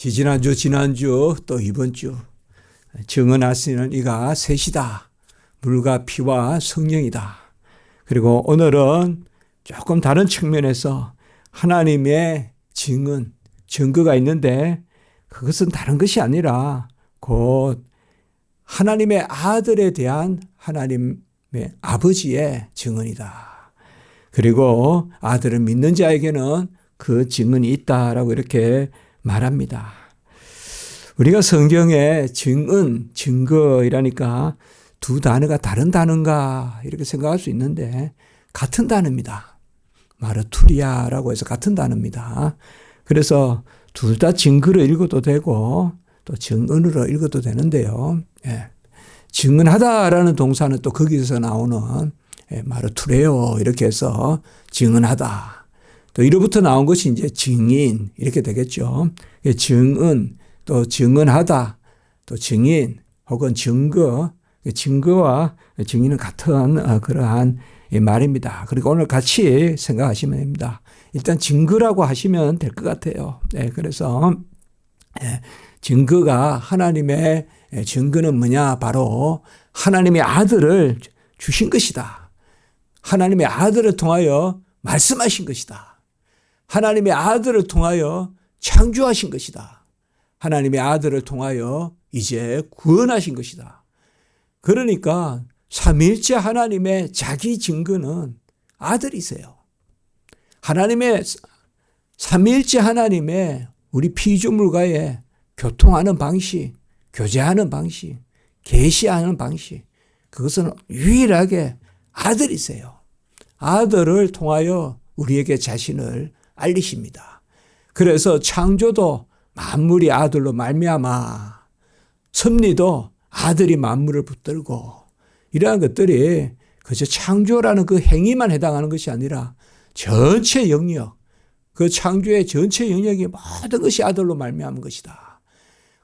지지난주, 지난주, 또 이번 주 증언하시는 이가 셋이다. 물과 피와 성령이다. 그리고 오늘은 조금 다른 측면에서 하나님의 증언, 증거가 있는데 그것은 다른 것이 아니라 곧 하나님의 아들에 대한 하나님의 아버지의 증언이다. 그리고 아들을 믿는 자에게는 그 증언이 있다라고 이렇게 말합니다. 우리가 성경에 증언, 증거이라니까 두 단어가 다른 단어인가 이렇게 생각할 수 있는데 같은 단어입니다. 마르투리아라고 해서 같은 단어입니다. 그래서 둘 다 증거로 읽어도 되고 또 증언으로 읽어도 되는데요. 증언하다라는 동사는 또 거기서 나오는 마르투레오 이렇게 해서 증언하다. 또 이로부터 나온 것이 이제 증인 이렇게 되겠죠. 증언, 또 증언하다, 또 증인 혹은 증거, 증거와 증인은 같은 그러한 말입니다. 그리고 오늘 같이 생각하시면 됩니다. 일단 증거라고 하시면 될 것 같아요. 그래서 증거가 하나님의 증거는 뭐냐? 바로 하나님의 아들을 주신 것이다. 하나님의 아들을 통하여 말씀하신 것이다. 하나님의 아들을 통하여 창조하신 것이다. 하나님의 아들을 통하여 이제 구원하신 것이다. 그러니까 삼위일체 하나님의 자기 증거는 아들이세요. 하나님의 삼위일체 하나님의 우리 피조물과의 교통하는 방식, 교제하는 방식, 계시하는 방식, 그것은 유일하게 아들이세요. 아들을 통하여 우리에게 자신을 알리십니다. 그래서 창조도 만물이 아들로 말미암아, 섭리도 아들이 만물을 붙들고, 이러한 것들이 그저 창조라는 그 행위만 해당하는 것이 아니라 전체 영역, 그 창조의 전체 영역이 모든 것이 아들로 말미암은 것이다.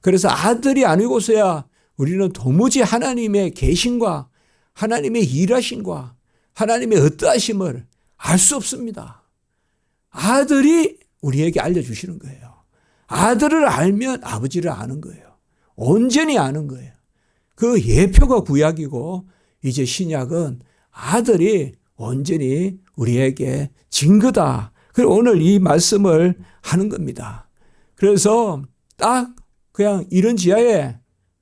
그래서 아들이 아니고서야 우리는 도무지 하나님의 계신과 하나님의 일하심과 하나님의 어떠하심을 알 수 없습니다. 아들이 우리에게 알려주시는 거예요. 아들을 알면 아버지를 아는 거예요. 온전히 아는 거예요. 그 예표가 구약이고 이제 신약은 아들이 온전히 우리에게 증거다. 그리고 오늘 이 말씀을 하는 겁니다. 그래서 딱 그냥 이런 지하에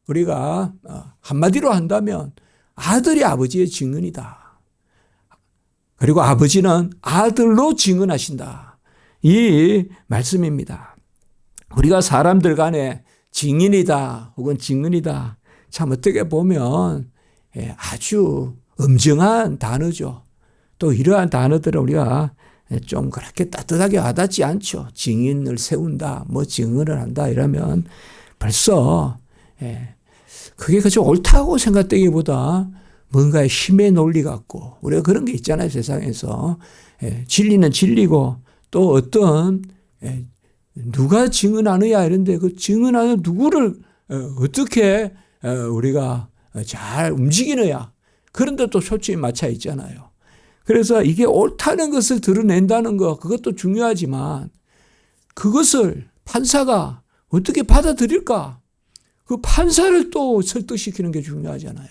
우리가 한마디로 한다면 아들이 아버지의 증언이다. 그리고 아버지는 아들로 증언하신다. 이 말씀입니다. 우리가 사람들 간에 증인이다 혹은 증언이다. 참 어떻게 보면 아주 엄정한 단어죠. 또 이러한 단어들은 우리가 좀 그렇게 따뜻하게 와닿지 않죠. 증인을 세운다, 뭐 증언을 한다 이러면 벌써 그게 그저 옳다고 생각되기보다 뭔가의 힘의 논리 같고 우리가 그런 게 있잖아요. 세상에서. 진리는 진리고 또 어떤 누가 증언하느냐 이런데 그 증언하는 누구를 어떻게 우리가 잘 움직이느냐 그런데 또 초점이 맞춰 있잖아요. 그래서 이게 옳다는 것을 드러낸다는 것 그것도 중요하지만 그것을 판사가 어떻게 받아들일까? 그 판사를 또 설득시키는 게 중요하잖아요.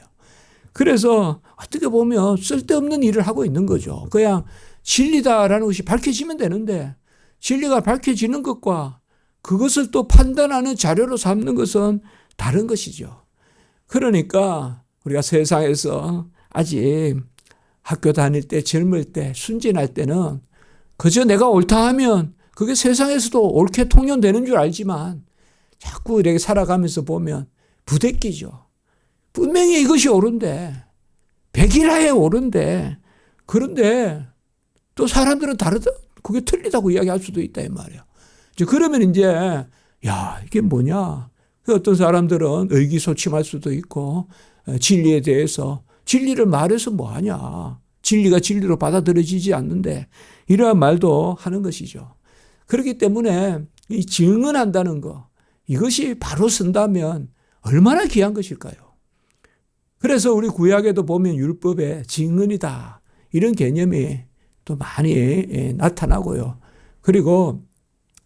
그래서 어떻게 보면 쓸데없는 일을 하고 있는 거죠. 그냥 진리다라는 것이 밝혀지면 되는데 진리가 밝혀지는 것과 그것을 또 판단하는 자료로 삼는 것은 다른 것이죠. 그러니까 우리가 세상에서 아직 학교 다닐 때 젊을 때 순진할 때는 그저 내가 옳다 하면 그게 세상에서도 옳게 통용되는 줄 알지만 자꾸 이렇게 살아가면서 보면 부대끼죠. 분명히 이것이 옳은데 백일하에 옳은데 그런데 또 사람들은 다르다 그게 틀리다고 이야기할 수도 있다 이 말이에요. 그러면 이제 야 이게 뭐냐. 어떤 사람들은 의기소침할 수도 있고 진리에 대해서 진리를 말해서 뭐하냐. 진리가 진리로 받아들여지지 않는데 이러한 말도 하는 것이죠. 그렇기 때문에 이 증언한다는 거 이것이 바로 쓴다면 얼마나 귀한 것일까요? 그래서 우리 구약에도 보면 율법에 증언이다 이런 개념이 또 많이 나타나고요. 그리고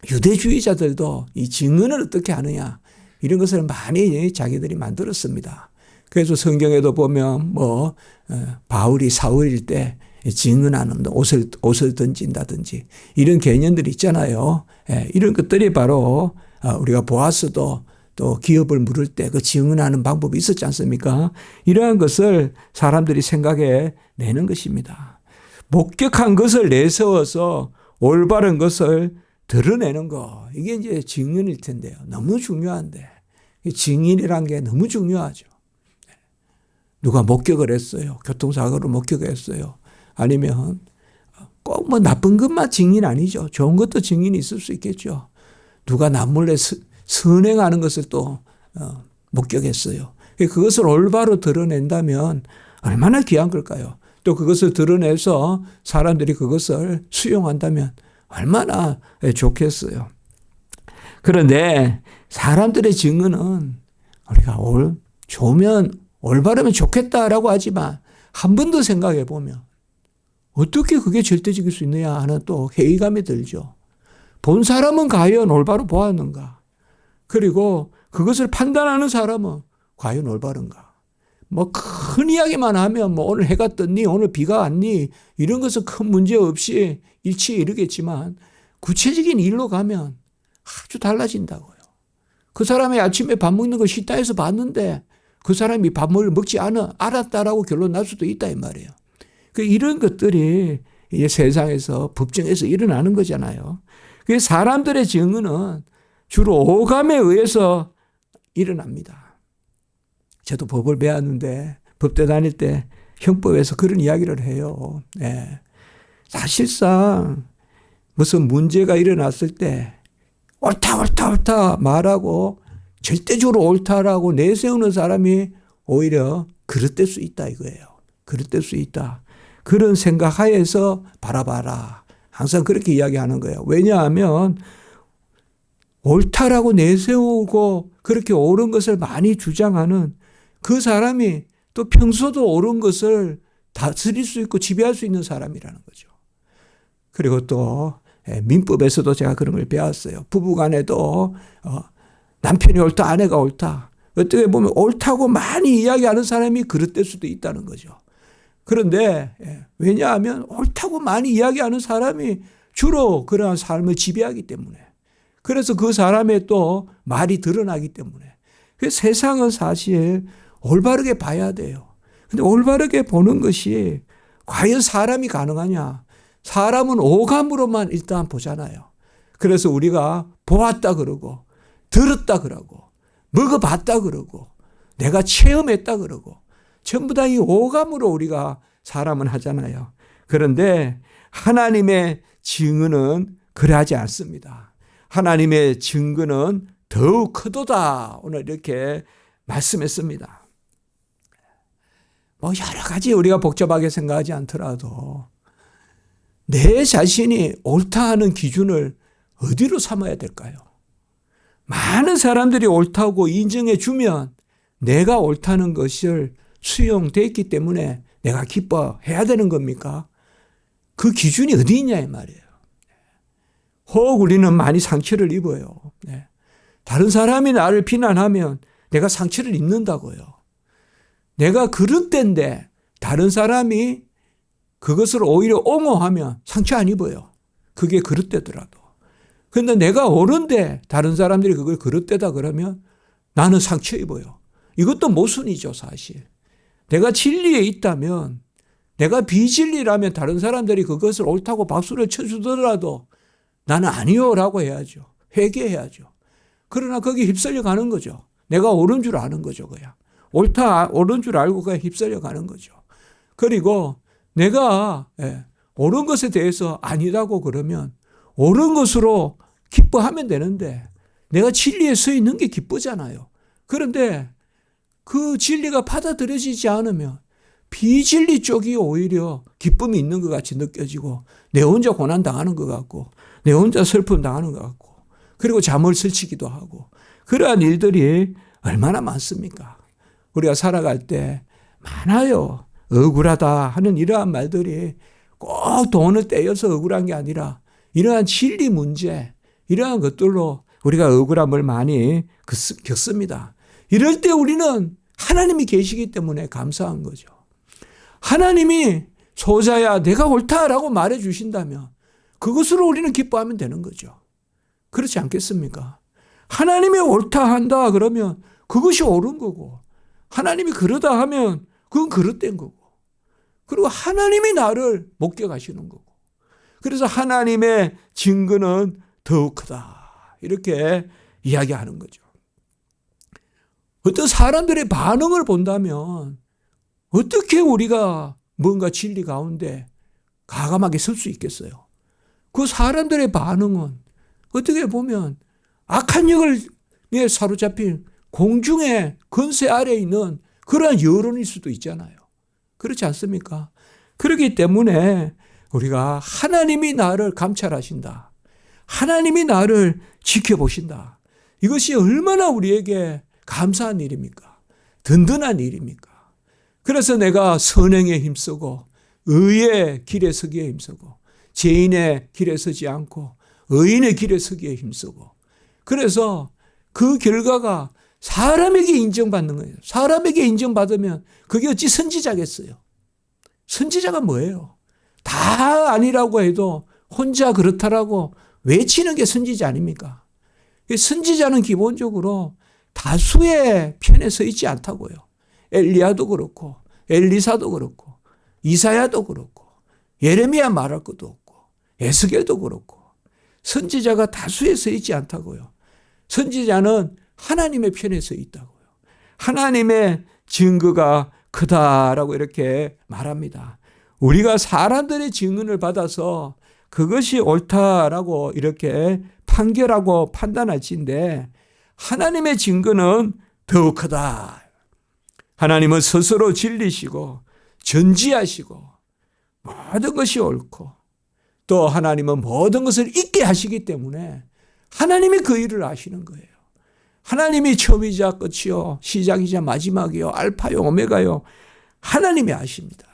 유대주의자들도 이 증언을 어떻게 하느냐 이런 것을 많이 자기들이 만들었습니다. 그래서 성경에도 보면 바울이 사울일 때 증언하는 옷을 던진다든지 이런 개념들이 있잖아요. 이런 것들이 바로 우리가 보아스도 또 기업을 물을 때 그 증언하는 방법이 있었지 않습니까? 이러한 것을 사람들이 생각해 내는 것입니다. 목격한 것을 내세워서 올바른 것을 드러내는 거 이게 이제 증언일 텐데요. 너무 중요한데 증인이란 게 너무 중요하죠. 누가 목격을 했어요. 교통사고를 목격했어요. 아니면 꼭 나쁜 것만 증인 아니죠. 좋은 것도 증인이 있을 수 있겠죠. 누가 남몰래 선행하는 것을 또 목격했어요. 그것을 올바로 드러낸다면 얼마나 귀한 걸까요? 또 그것을 드러내서 사람들이 그것을 수용한다면 얼마나 좋겠어요. 그런데 사람들의 증언은 우리가 좋으면 올바르면 좋겠다라고 하지만 한 번 더 생각해 보면 어떻게 그게 절대적일 수 있느냐 하는 또 회의감이 들죠. 본 사람은 과연 올바로 보았는가? 그리고 그것을 판단하는 사람은 과연 올바른가? 큰 이야기만 하면 오늘 해가 떴니? 오늘 비가 왔니? 이런 것은 큰 문제 없이 일치에 이르겠지만 구체적인 일로 가면 아주 달라진다고요. 그 사람이 아침에 밥 먹는 거 식당에서 봤는데 그 사람이 밥을 먹지 않았다라고 결론 날 수도 있다 이 말이에요. 이런 것들이 이제 세상에서 법정에서 일어나는 거잖아요. 사람들의 증언은 주로 오감에 의해서 일어납니다. 저도 법을 배웠는데 법대 다닐 때 형법에서 그런 이야기를 해요. 사실상 무슨 문제가 일어났을 때 옳다 말하고 절대적으로 옳다라고 내세우는 사람이 오히려 그릇될 수 있다 이거예요. 그릇될 수 있다. 그런 생각하에서 바라봐라. 항상 그렇게 이야기하는 거예요. 왜냐하면 옳다라고 내세우고 그렇게 옳은 것을 많이 주장하는 그 사람이 또 평소도 옳은 것을 다스릴 수 있고 지배할 수 있는 사람이라는 거죠. 그리고 또 민법에서도 제가 그런 걸 배웠어요. 부부간에도 남편이 옳다, 아내가 옳다. 어떻게 보면 옳다고 많이 이야기하는 사람이 그릇될 수도 있다는 거죠. 그런데 왜냐하면 옳다고 많이 이야기하는 사람이 주로 그러한 삶을 지배하기 때문에 그래서 그 사람의 또 말이 드러나기 때문에 세상은 사실 올바르게 봐야 돼요. 근데 올바르게 보는 것이 과연 사람이 가능하냐? 사람은 오감으로만 일단 보잖아요. 그래서 우리가 보았다 그러고 들었다 그러고 먹어봤다 그러고 내가 체험했다 그러고 전부 다 이 오감으로 우리가 사람은 하잖아요. 그런데 하나님의 증언은 그러하지 않습니다. 하나님의 증거는 더욱 크도다. 오늘 이렇게 말씀했습니다. 여러 가지 우리가 복잡하게 생각하지 않더라도 내 자신이 옳다 하는 기준을 어디로 삼아야 될까요? 많은 사람들이 옳다고 인정해 주면 내가 옳다는 것을 수용됐기 때문에 내가 기뻐해야 되는 겁니까? 그 기준이 어디 있냐 이 말이에요. 혹 우리는 많이 상처를 입어요. 다른 사람이 나를 비난하면 내가 상처를 입는다고요. 내가 그릇된데 다른 사람이 그것을 오히려 옹호하면 상처 안 입어요. 그게 그릇되더라도. 그런데 내가 옳은데 다른 사람들이 그걸 그릇되다 그러면 나는 상처 입어요. 이것도 모순이죠 사실. 내가 진리에 있다면 내가 비진리라면 다른 사람들이 그것을 옳다고 박수를 쳐주더라도 나는 아니요라고 해야죠. 회개해야죠. 그러나 거기 휩쓸려 가는 거죠. 내가 옳은 줄 아는 거죠. 그냥. 옳은 줄 알고 그냥 휩쓸려 가는 거죠. 그리고 내가 옳은 것에 대해서 아니라고 그러면 옳은 것으로 기뻐하면 되는데 내가 진리에 서 있는 게 기쁘잖아요. 그런데 그 진리가 받아들여지지 않으면 비진리 쪽이 오히려 기쁨이 있는 것 같이 느껴지고 내 혼자 고난당하는 것 같고 내 혼자 슬픔 당하는 것 같고 그리고 잠을 설치기도 하고 그러한 일들이 얼마나 많습니까? 우리가 살아갈 때 많아요. 억울하다 하는 이러한 말들이 꼭 돈을 떼어서 억울한 게 아니라 이러한 진리 문제, 이러한 것들로 우리가 억울함을 많이 겪습니다. 이럴 때 우리는 하나님이 계시기 때문에 감사한 거죠. 하나님이 소자야 내가 옳다라고 말해 주신다면 그것으로 우리는 기뻐하면 되는 거죠. 그렇지 않겠습니까? 하나님이 옳다 한다 그러면 그것이 옳은 거고, 하나님이 그러다 하면 그건 그릇된 거고, 그리고 하나님이 나를 목격하시는 거고, 그래서 하나님의 증거는 더욱 크다 이렇게 이야기하는 거죠. 어떤 사람들의 반응을 본다면 어떻게 우리가 뭔가 진리 가운데 가감하게 설 수 있겠어요? 그 사람들의 반응은 어떻게 보면 악한 영에 사로잡힌 공중의 권세 아래에 있는 그러한 여론일 수도 있잖아요. 그렇지 않습니까? 그렇기 때문에 우리가 하나님이 나를 감찰하신다, 하나님이 나를 지켜보신다, 이것이 얼마나 우리에게 감사한 일입니까? 든든한 일입니까? 그래서 내가 선행에 힘쓰고 의의 길에 서기에 힘쓰고 죄인의 길에 서지 않고 의인의 길에 서기에 힘쓰고, 그래서 그 결과가 사람에게 인정받는 거예요. 사람에게 인정받으면 그게 어찌 선지자겠어요? 선지자가 뭐예요? 다 아니라고 해도 혼자 그렇다라고 외치는 게 선지자 아닙니까? 선지자는 기본적으로 다수의 편에 서 있지 않다고요. 엘리야도 그렇고 엘리사도 그렇고 이사야도 그렇고 예레미야 말할 것도 없고 에스겔도 그렇고 선지자가 다수에 서 있지 않다고요. 선지자는 하나님의 편에 서 있다고요. 하나님의 증거가 크다라고 이렇게 말합니다. 우리가 사람들의 증언을 받아서 그것이 옳다라고 이렇게 판결하고 판단할지인데 하나님의 증거는 더욱 크다. 하나님은 스스로 진리시고 전지하시고 모든 것이 옳고 또 하나님은 모든 것을 있게 하시기 때문에 하나님이 그 일을 아시는 거예요. 하나님이 처음이자 끝이요 시작이자 마지막이요 알파요 오메가요 하나님이 아십니다.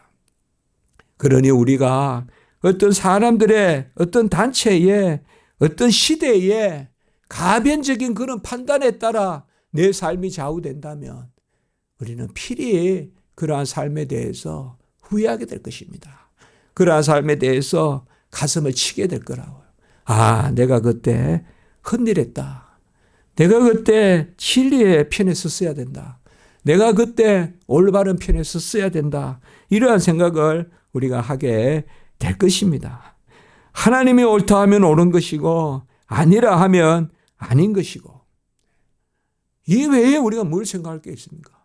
그러니 우리가 어떤 사람들의 어떤 단체의 어떤 시대의 가변적인 그런 판단에 따라 내 삶이 좌우된다면 우리는 필히 그러한 삶에 대해서 후회하게 될 것입니다. 그러한 삶에 대해서 가슴을 치게 될 거라고요. 아, 내가 그때 헛일했다. 내가 그때 진리의 편에 섰어야 된다. 내가 그때 올바른 편에 섰어야 된다. 이러한 생각을 우리가 하게 될 것입니다. 하나님이 옳다 하면 옳은 것이고 아니라 하면 아닌 것이고, 이 외에 우리가 뭘 생각할 게 있습니까?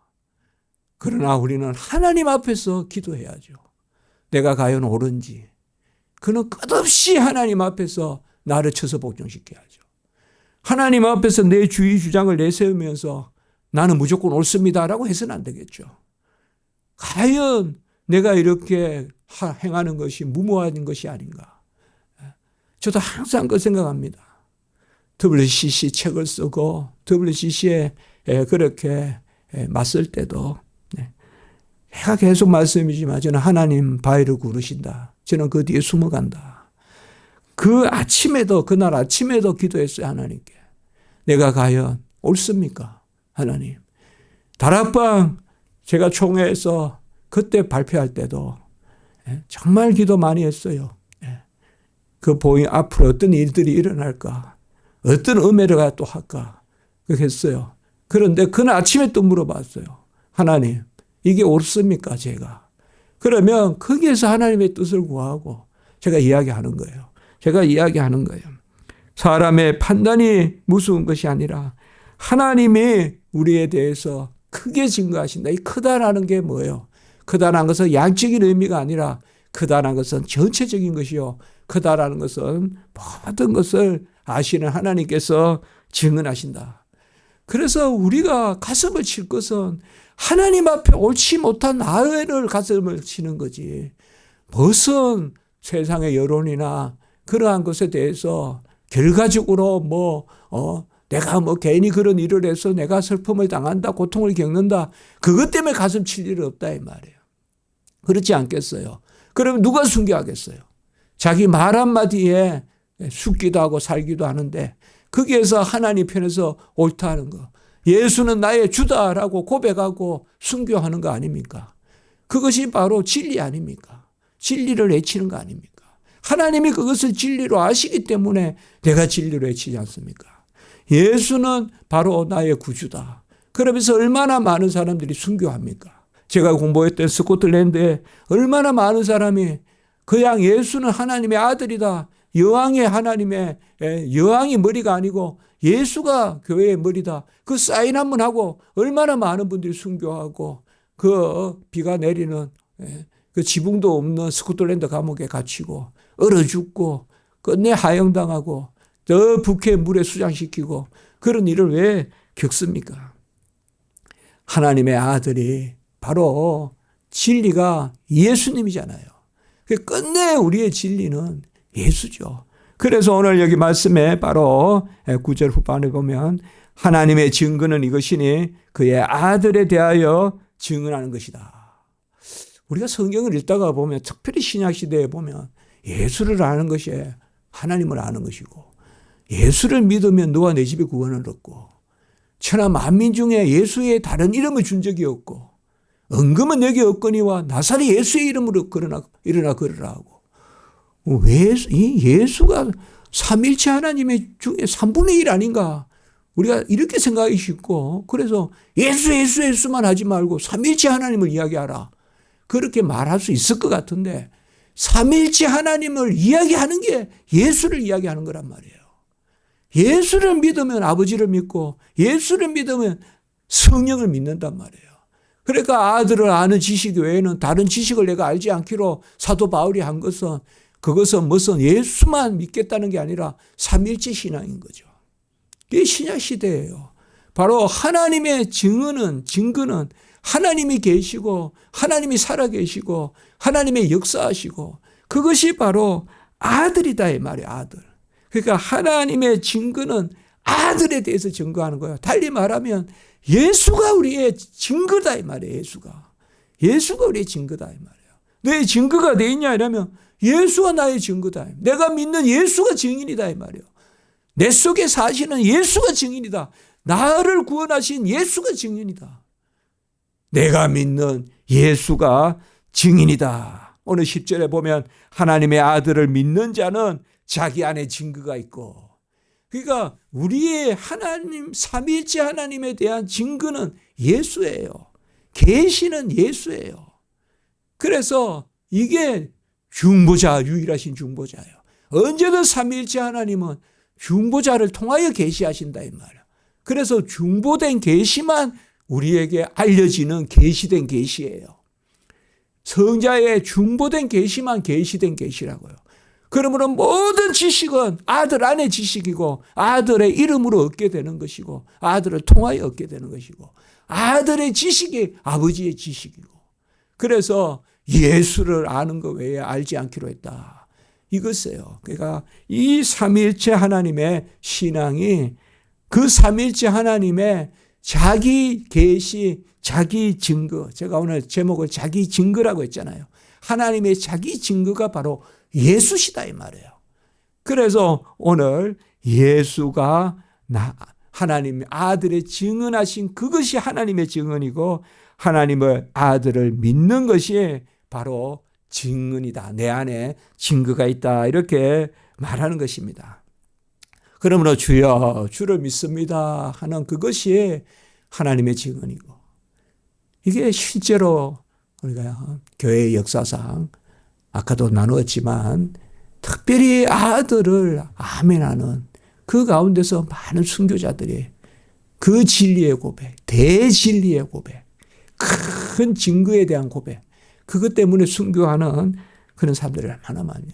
그러나 우리는 하나님 앞에서 기도해야죠. 내가 과연 옳은지. 그는 끝없이 하나님 앞에서 나를 쳐서 복종시켜야죠. 하나님 앞에서 내 주의 주장을 내세우면서 나는 무조건 옳습니다라고 해서는 안 되겠죠. 과연 내가 이렇게 행하는 것이 무모한 것이 아닌가. 저도 항상 그 생각합니다. WCC 책을 쓰고 WCC에 그렇게 맞설 때도 해가 계속 말씀이지만 저는 하나님 바위를 구르신다. 저는 그 뒤에 숨어간다. 그 아침에도 그날 아침에도 기도했어요. 하나님께. 내가 과연 옳습니까? 하나님. 다락방 제가 총회에서 그때 발표할 때도 정말 기도 많이 했어요. 그 보잉 앞으로 어떤 일들이 일어날까? 어떤 음해를 또 할까? 그렇게 했어요. 그런데 그날 아침에 또 물어봤어요. 하나님, 이게 옳습니까? 제가. 그러면 거기에서 하나님의 뜻을 구하고 제가 이야기하는 거예요. 사람의 판단이 무서운 것이 아니라 하나님이 우리에 대해서 크게 증거하신다. 이 크다라는 게 뭐예요? 크다라는 것은 양적인 의미가 아니라 크다라는 것은 전체적인 것이요. 크다라는 것은 모든 것을 아시는 하나님께서 증언하신다. 그래서 우리가 가슴을 칠 것은 하나님 앞에 옳지 못한 나를 가슴을 치는 거지. 무슨 세상의 여론이나 그러한 것에 대해서 결과적으로 내가 괜히 그런 일을 해서 내가 슬픔을 당한다, 고통을 겪는다. 그것 때문에 가슴 칠 일은 없다 이 말이에요. 그렇지 않겠어요? 그러면 누가 순교하겠어요? 자기 말 한마디에 죽기도 하고 살기도 하는데 거기에서 하나님 편에서 옳다 하는 거. 예수는 나의 주다라고 고백하고 순교하는 거 아닙니까? 그것이 바로 진리 아닙니까? 진리를 외치는 거 아닙니까? 하나님이 그것을 진리로 아시기 때문에 내가 진리로 외치지 않습니까? 예수는 바로 나의 구주다. 그러면서 얼마나 많은 사람들이 순교합니까? 제가 공부했던 스코틀랜드에 얼마나 많은 사람이 그냥 예수는 하나님의 아들이다. 여왕의 하나님의 여왕이 머리가 아니고 예수가 교회의 머리다. 그 사인 한번 하고 얼마나 많은 분들이 순교하고 그 비가 내리는 그 지붕도 없는 스코틀랜드 감옥에 갇히고 얼어 죽고 끝내 하형당하고 더 북해 물에 수장시키고 그런 일을 왜 겪습니까? 하나님의 아들이 바로 진리가 예수님이잖아요. 끝내 우리의 진리는 예수죠. 그래서 오늘 여기 말씀에 바로 9절 후반에 보면 하나님의 증거는 이것이니 그의 아들에 대하여 증언하는 것이다. 우리가 성경을 읽다가 보면 특별히 신약시대에 보면 예수를 아는 것이 하나님을 아는 것이고 예수를 믿으면 너와 내 집에 구원을 얻고 천하 만민 중에 예수의 다른 이름을 준 적이 없고 은금은 내게 없거니와 나사렛 예수의 이름으로 일어나 걸으라 하고 왜 이 예수가 삼일체 하나님의 중에 3분의 1 아닌가 우리가 이렇게 생각하기 쉽고 그래서 예수만 하지 말고 삼일체 하나님을 이야기하라 그렇게 말할 수 있을 것 같은데 삼일체 하나님을 이야기하는 게 예수를 이야기하는 거란 말이에요. 예수를 믿으면 아버지를 믿고 예수를 믿으면 성령을 믿는단 말이에요. 그러니까 아들을 아는 지식 외에는 다른 지식을 내가 알지 않기로 사도 바울이 한 것은 그것은 무슨 예수만 믿겠다는 게 아니라 삼일체 신앙인 거죠. 이게 신약 시대예요. 바로 하나님의 증거는 하나님이 계시고 하나님이 살아계시고 하나님의 역사하시고 그것이 바로 아들이다 이 말이에요. 아들. 그러니까 하나님의 증거는 아들에 대해서 증거하는 거예요. 달리 말하면 예수가 우리의 증거다 이 말이에요. 예수가 우리의 증거다 이 말이에요. 내 증거가 어디 있냐 이러면 예수가 나의 증거다. 내가 믿는 예수가 증인이다 이 말이에요. 내 속에 사시는 예수가 증인이다. 나를 구원하신 예수가 증인이다. 내가 믿는 예수가 증인이다. 오늘 10절에 보면 하나님의 아들을 믿는 자는 자기 안에 증거가 있고 그러니까 우리의 하나님 삼위일체 하나님에 대한 증거는 예수예요. 계시는 예수예요. 그래서 이게 유일하신 중보자예요. 언제든 삼위일체 하나님은 중보자를 통하여 계시하신다 이 말이에요. 그래서 중보된 계시만 우리에게 알려지는 계시된 계시예요. 성자의 중보된 계시만 계시된 계시라고요. 그러므로 모든 지식은 아들 안의 지식이고 아들의 이름으로 얻게 되는 것이고 아들을 통하여 얻게 되는 것이고 아들의 지식이 아버지의 지식이고 그래서 예수를 아는 것 외에 알지 않기로 했다. 이것이에요. 그러니까 이 삼위일체 하나님의 신앙이 그 삼위일체 하나님의 자기 계시, 자기 증거. 제가 오늘 제목을 자기 증거라고 했잖아요. 하나님의 자기 증거가 바로 예수시다 이 말이에요. 그래서 오늘 예수가 하나님의 아들의 증언하신 그것이 하나님의 증언이고 하나님의 아들을 믿는 것이 바로 증언이다. 내 안에 증거가 있다. 이렇게 말하는 것입니다. 그러므로 주여 주를 믿습니다 하는 그것이 하나님의 증언이고 이게 실제로 우리가 교회의 역사상 아까도 나누었지만 특별히 아들을 아멘하는 그 가운데서 많은 순교자들이 그 진리의 고백, 대진리의 고백, 큰 증거에 대한 고백 그것 때문에 순교하는 그런 사람들이 얼마나 많냐.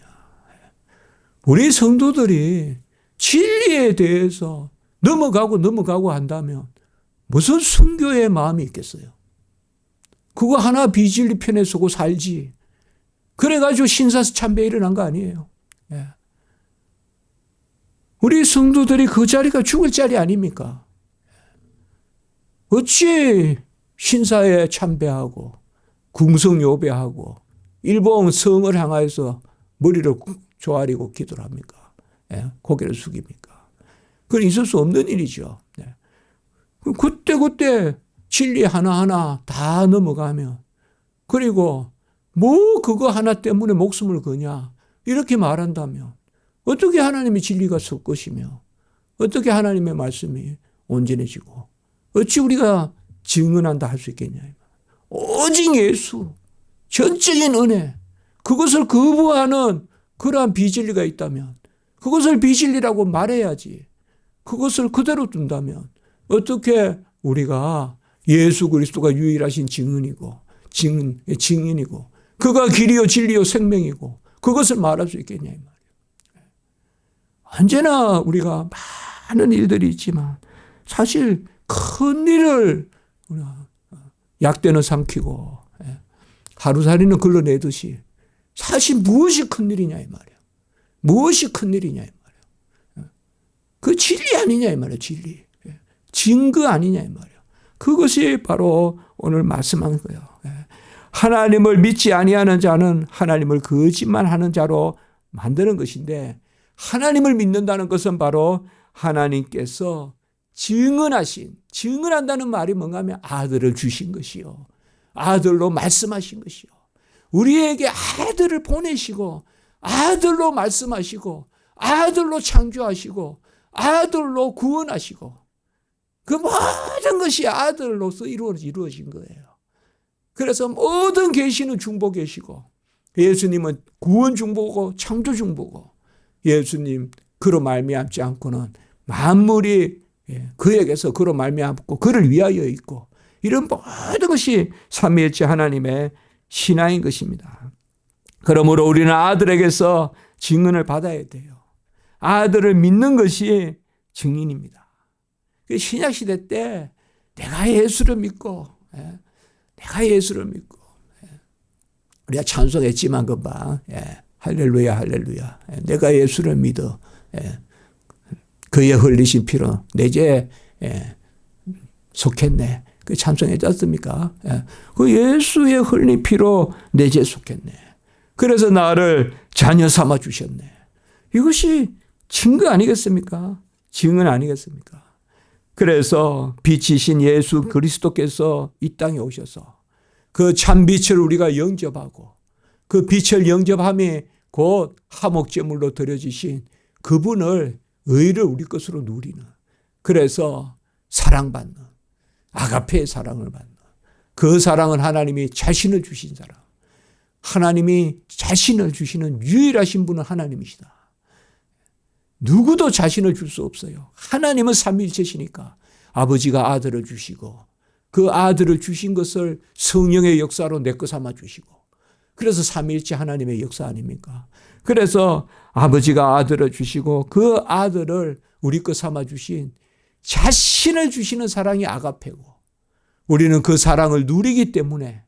우리 성도들이 진리에 대해서 넘어가고 한다면 무슨 순교의 마음이 있겠어요. 그거 하나 비진리 편에 서고 살지. 그래가지고 신사참배 일어난 거 아니에요. 예. 우리 성도들이 그 자리가 죽을 자리 아닙니까? 어찌 신사에 참배하고 궁성요배하고 일본 성을 향하여서 머리를 조아리고 기도를 합니까? 고개를 숙입니까? 그건 있을 수 없는 일이죠. 그때 진리 하나하나 다 넘어가면, 그리고 뭐 그거 하나 때문에 목숨을 거냐 이렇게 말한다면 어떻게 하나님의 진리가 설 것이며 어떻게 하나님의 말씀이 온전해지고 어찌 우리가 증언한다 할 수 있겠냐. 오직 예수, 전적인 은혜, 그것을 거부하는 그러한 비진리가 있다면 그것을 비진리라고 말해야지. 그것을 그대로 둔다면 어떻게 우리가 예수 그리스도가 유일하신 증인이고 그가 길이요 진리요 생명이고 그것을 말할 수 있겠냐 이 말이에요. 언제나 우리가 많은 일들이 있지만 사실 큰 일을 약대는 삼키고 하루살이는 걸러내듯이 사실 무엇이 큰 일이냐 이 말이에요. 무엇이 큰 일이냐 이 말이에요. 그 진리 아니냐 이 말이에요. 진리. 증거 아니냐 이 말이에요. 그것이 바로 오늘 말씀한 거예요. 하나님을 믿지 아니하는 자는 하나님을 거짓말하는 자로 만드는 것인데 하나님을 믿는다는 것은 바로 하나님께서 증언한다는 말이 뭔가 하면 아들을 주신 것이요. 아들로 말씀하신 것이요. 우리에게 아들을 보내시고 아들로 말씀하시고 아들로 창조하시고 아들로 구원하시고 그 모든 것이 아들로서 이루어진 거예요. 그래서 모든 계시는 중보 계시고 예수님은 구원 중보고 창조 중보고 예수님 그로 말미암지 않고는 만물이 그에게서 그로 말미암고 그를 위하여 있고 이런 모든 것이 삼위일체 하나님의 신앙인 것입니다. 그러므로 우리는 아들에게서 증언을 받아야 돼요. 아들을 믿는 것이 증인입니다. 신약시대 때 내가 예수를 믿고 우리가 찬송했지만 금방 할렐루야 할렐루야 내가 예수를 믿어 그의 흘리신 피로 내 죄에 속했네. 그 찬송했지 않습니까? 그 예수의 흘린 피로 내 죄에 속했네. 그래서 나를 자녀 삼아 주셨네. 이것이 증거 아니겠습니까? 증언 아니겠습니까? 그래서 빛이신 예수 그리스도께서 이 땅에 오셔서 그 참빛을 우리가 영접하고 그 빛을 영접함이 곧 화목제물로 드려지신 그분을 의를 우리 것으로 누리는, 그래서 사랑받는, 아가페의 사랑을 받는, 그 사랑은 하나님이 자신을 주신 사랑, 하나님이 자신을 주시는 유일하신 분은 하나님이시다. 누구도 자신을 줄 수 없어요. 하나님은 삼위일체시니까 아버지가 아들을 주시고 그 아들을 주신 것을 성령의 역사로 내 것 삼아 주시고, 그래서 삼위일체 하나님의 역사 아닙니까? 그래서 아버지가 아들을 주시고 그 아들을 우리 것 삼아 주신 자신을 주시는 사랑이 아가페고, 우리는 그 사랑을 누리기 때문에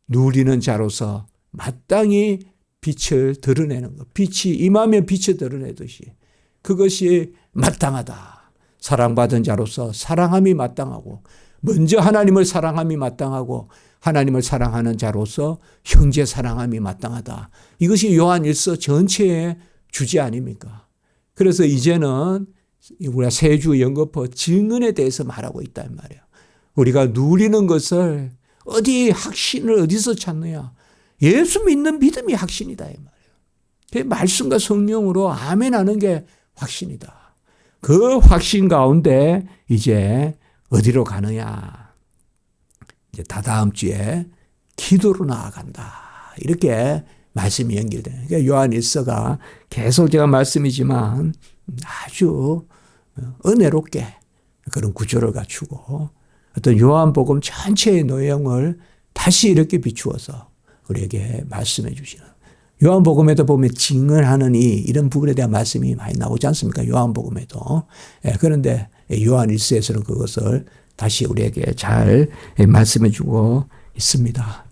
누리는 자로서 마땅히 빛을 드러내는 것, 빛이 임하면 빛을 드러내듯이 그것이 마땅하다. 사랑받은 자로서 사랑함이 마땅하고, 먼저 하나님을 사랑함이 마땅하고, 하나님을 사랑하는 자로서 형제 사랑함이 마땅하다. 이것이 요한 1서 전체의 주제 아닙니까? 그래서 이제는 우리가 세주 영거포 증언에 대해서 말하고 있단 말이에요. 우리가 누리는 것을 확신을 어디서 찾느냐? 예수 믿는 믿음이 확신이다 이 말이에요. 그 말씀과 성령으로 아멘 하는 게 확신이다. 그 확신 가운데 이제 어디로 가느냐? 이제 다다음 주에 기도로 나아간다. 이렇게 말씀이 연결돼요. 그러니까 요한 1서가 계속 제가 말씀이지만 아주 은혜롭게 그런 구조를 갖추고 어떤 요한복음 전체의 내용을 다시 이렇게 비추어서 우리에게 말씀해 주시는, 요한복음에도 보면 증언하는 이런 부분에 대한 말씀이 많이 나오지 않습니까? 요한복음에도. 그런데 요한 1서에서는 그것을 다시 우리에게 잘 말씀해 주고 있습니다.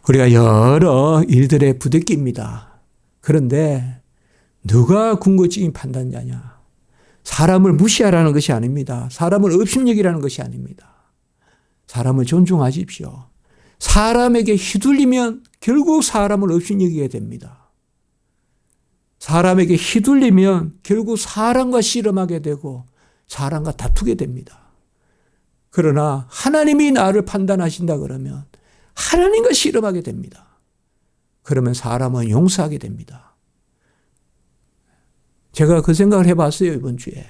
우리가 여러 일들에 부대끼입니다. 그런데 누가 궁극적인 판단자냐? 사람을 무시하라는 것이 아닙니다. 사람을 업신여기라는 것이 아닙니다. 사람을 존중하십시오. 사람에게 휘둘리면 결국 사람을 업신여기게 됩니다. 사람에게 휘둘리면 결국 사람과 씨름하게 되고 사람과 다투게 됩니다. 그러나 하나님이 나를 판단하신다 그러면 하나님과 씨름하게 됩니다. 그러면 사람은 용서하게 됩니다. 제가 그 생각을 해봤어요, 이번 주에.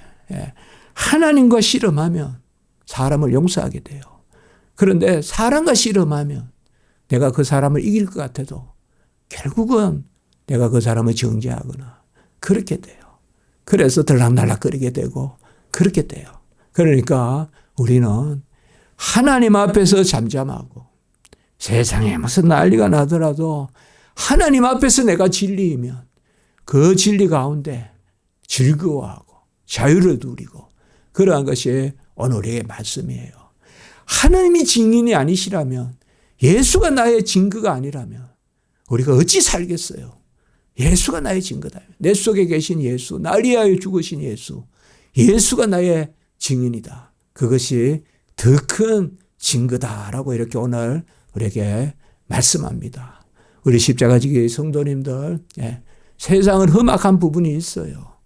하나님과 씨름하면 사람을 용서하게 돼요. 그런데 사람과 씨름하면 내가 그 사람을 이길 것 같아도 결국은 내가 그 사람을 정죄하거나 그렇게 돼요. 그래서 들락날락거리게 되고 그렇게 돼요. 그러니까 우리는 하나님 앞에서 잠잠하고 세상에 무슨 난리가 나더라도 하나님 앞에서 내가 진리이면 그 진리 가운데 즐거워하고 자유를 누리고 그러한 것이 오늘 우리의 말씀이에요. 하나님이 증인이 아니시라면, 예수가 나의 증거가 아니라면 우리가 어찌 살겠어요? 예수가 나의 증거다. 내 속에 계신 예수, 날 위하여 죽으신 예수, 예수가 나의 증인이다. 그것이 더 큰 증거다라고 이렇게 오늘 우리에게 말씀합니다. 우리 십자가지기 성도님들, 세상은 험악한 부분이 있어요.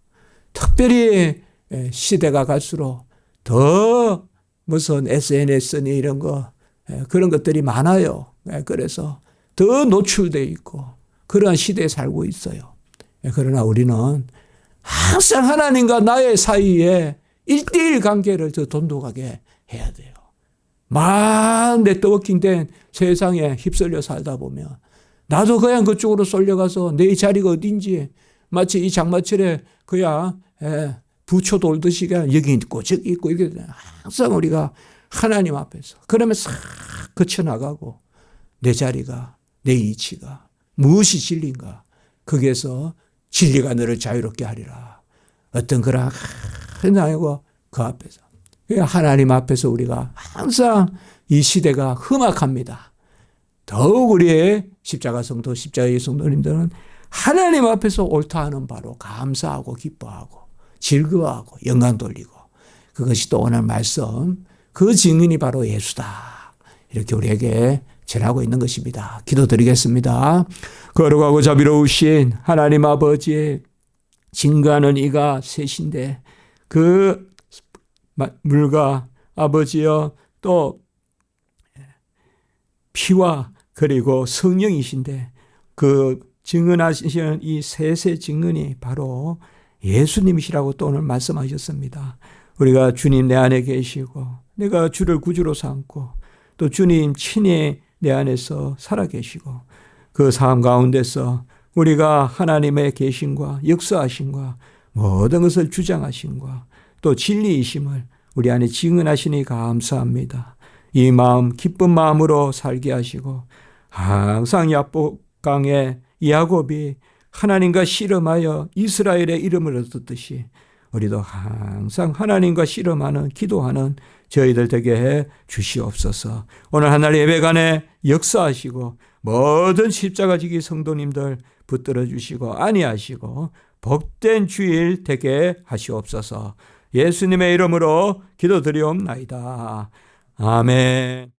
특별히 시대가 갈수록 더 무슨 SNS니 이런 거, 그런 것들이 많아요. 그래서 더 노출되어 있고 그러한 시대에 살고 있어요. 그러나 우리는 항상 하나님과 나의 사이에 1대1 관계를 더 돈독하게 해야 돼요. 막 네트워킹된 세상에 휩쓸려 살다 보면 나도 그냥 그쪽으로 쏠려가서 내 자리가 어딘지 마치 이 장마철에 그냥 부초 돌듯이 그냥 여기 있고 저기 있고 이렇게 항상 우리가 하나님 앞에서 그러면 싹 거쳐나가고 내 자리가 내 이치가 무엇이 진리인가 거기에서 진리가 너를 자유롭게 하리라. 어떤 그런 하나님과 그 앞에서 하나님 앞에서 우리가 항상 이 시대가 험악합니다. 더욱 우리의 십자가 성도, 십자가의 성도님들은 하나님 앞에서 옳다하는 바로 감사하고 기뻐하고 즐거워하고 영광 돌리고 그것이 또 오늘 말씀 그 증인이 바로 예수다. 이렇게 우리에게 전하고 있는 것입니다. 기도드리겠습니다. 거룩하고 자비로우신 하나님 아버지, 증거하는 이가 셋인데 그 물과 아버지여 또 피와 그리고 성령이신데 그 증언하시는 이 셋의 증언이 바로 예수님이시라고 또 오늘 말씀하셨습니다. 우리가 주님 내 안에 계시고 내가 주를 구주로 삼고 또 주님 친히 내 안에서 살아계시고 그 삶 가운데서 우리가 하나님의 계심과 역사하심과 모든 것을 주장하심과 또 진리이심을 우리 안에 증언하시니 감사합니다. 이 마음 기쁜 마음으로 살게 하시고 항상 야복강의 야곱이 하나님과 씨름하여 이스라엘의 이름을 얻었듯이 우리도 항상 하나님과 씨름하는 기도하는 저희들 되게 해 주시옵소서. 오늘 하늘 예배간에 역사하시고 모든 십자가지기 성도님들 붙들어 주시고 안위하시고 복된 주일 되게 하시옵소서. 예수님의 이름으로 기도드리옵나이다. 아멘.